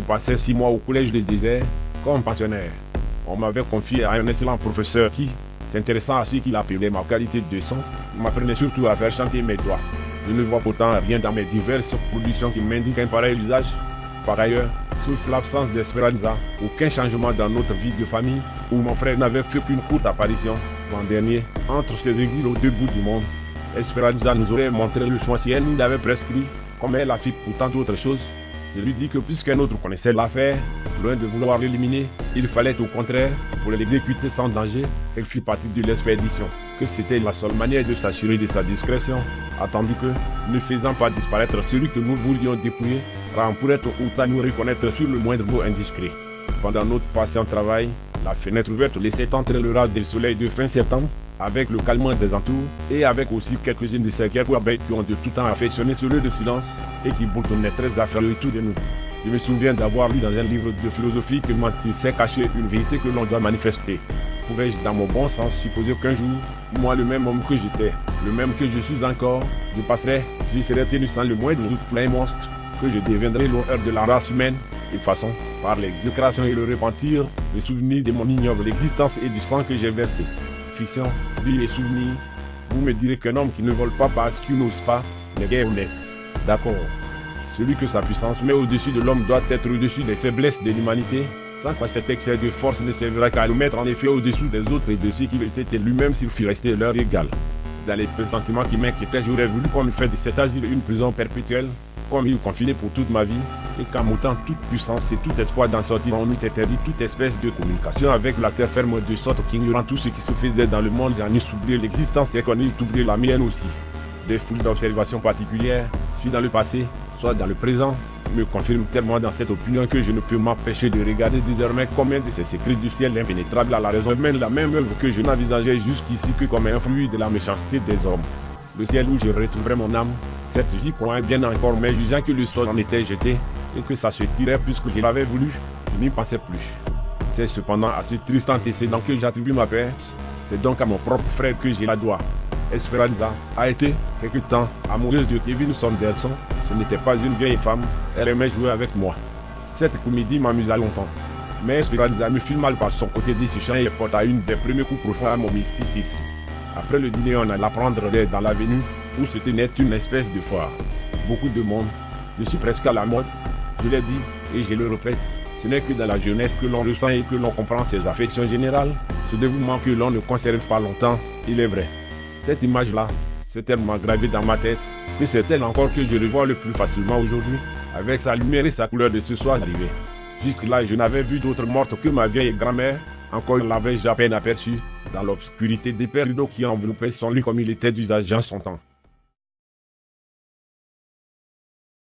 passais 6 mois au collège de désert comme pensionnaire. On m'avait confié à un excellent professeur qui, s'intéressant à ce qu'il appelait ma qualité de son, m'apprenait surtout à faire chanter mes doigts. Je ne vois pourtant rien dans mes diverses productions qui m'indiquent un pareil usage. Par ailleurs, sauf l'absence d'Esperanza, aucun changement dans notre vie de famille, où mon frère n'avait fait qu'une courte apparition l'an dernier, entre ses exils aux deux bouts du monde. Esperanza nous aurait montré le choix si elle nous l'avait prescrit, comme elle a fait pour tant d'autres choses. Je lui dis que puisqu'un autre connaissait l'affaire, loin de vouloir l'éliminer, il fallait au contraire, pour l'exécuter sans danger, qu'elle fît partie de l'expédition, que c'était la seule manière de s'assurer de sa discrétion, attendu que, ne faisant pas disparaître celui que nous voulions dépouiller, on pourrait ou tard nous reconnaître sur le moindre mot indiscret. Pendant notre patient travail, la fenêtre ouverte laissait entrer le ras du soleil de fin septembre, avec le calmant des entours, et avec aussi quelques-unes de ces quelques abeilles qui ont de tout temps affectionné ce lieu de silence, et qui bourdonnaient très affreux autour de nous. Je me souviens d'avoir lu dans un livre de philosophie que mentir c'est cacher une vérité que l'on doit manifester. Pourrais-je dans mon bon sens supposer qu'un jour, moi le même homme que j'étais, le même que je suis encore, je serais tenu sans le moindre doute plein monstre, que je deviendrai l'horreur de la race humaine, de façon, par l'exécration et le repentir, le souvenir de mon ignoble existence et du sang que j'ai versé. Fiction, vie et souvenirs, vous me direz qu'un homme qui ne vole pas parce qu'il n'ose pas, n'est guère honnête. D'accord. Celui que sa puissance met au-dessus de l'homme doit être au-dessus des faiblesses de l'humanité, sans quoi cet excès de force ne servira qu'à le mettre en effet au-dessus des autres et de ceux qui étaient lui-même s'il fût resté leur égal. Dans les pressentiments qui m'inquiétaient, j'aurais voulu qu'on me fasse de cet asile une prison perpétuelle, qu'on m'eût confiné pour toute ma vie, et qu'en m'ôtant toute puissance et tout espoir d'en sortir, on m'eût interdit toute espèce de communication avec la terre ferme de sorte qu'ignorant tout ce qui se faisait dans le monde, j'en eusse oublié l'existence et qu'on eût oublié la mienne aussi. Des foules d'observations particulières, soit dans le passé, soit dans le présent, me confirment tellement dans cette opinion que je ne peux m'empêcher de regarder désormais combien de ces secrets du ciel impénétrables à la raison humaine, la même œuvre que je n'envisageais jusqu'ici que comme un fruit de la méchanceté des hommes. Le ciel où je retrouverai mon âme, certes j'y crois bien encore, mais jugeant que le sol en était jeté et que ça se tirait puisque je l'avais voulu, je n'y pensais plus. C'est cependant à ce triste antécédent que j'attribue ma perte, c'est donc à mon propre frère que je la dois. Esperanza a été, quelque temps, amoureuse de Kevin Sanderson. Ce n'était pas une vieille femme, elle aimait jouer avec moi. Cette comédie m'amusa longtemps. Mais Esperanza me fit mal par son côté desséchant et porta une des premiers coups profonds à mon mysticisme. Après le dîner, on alla prendre l'air dans l'avenue où se tenait une espèce de foire. Beaucoup de monde. Je suis presque à la mode. Je l'ai dit et je le répète. Ce n'est que dans la jeunesse que l'on ressent et que l'on comprend ses affections générales. Ce dévouement que l'on ne conserve pas longtemps, il est vrai. Cette image-là, c'est tellement gravée dans ma tête que c'est elle encore que je revois le plus facilement aujourd'hui, avec sa lumière et sa couleur de ce soir arrivé. Jusque-là, je n'avais vu d'autre morte que ma vieille grand-mère, encore l'avais-je à peine aperçue, dans l'obscurité des rideaux qui enveloppaient son lit comme il était d'usage en son temps.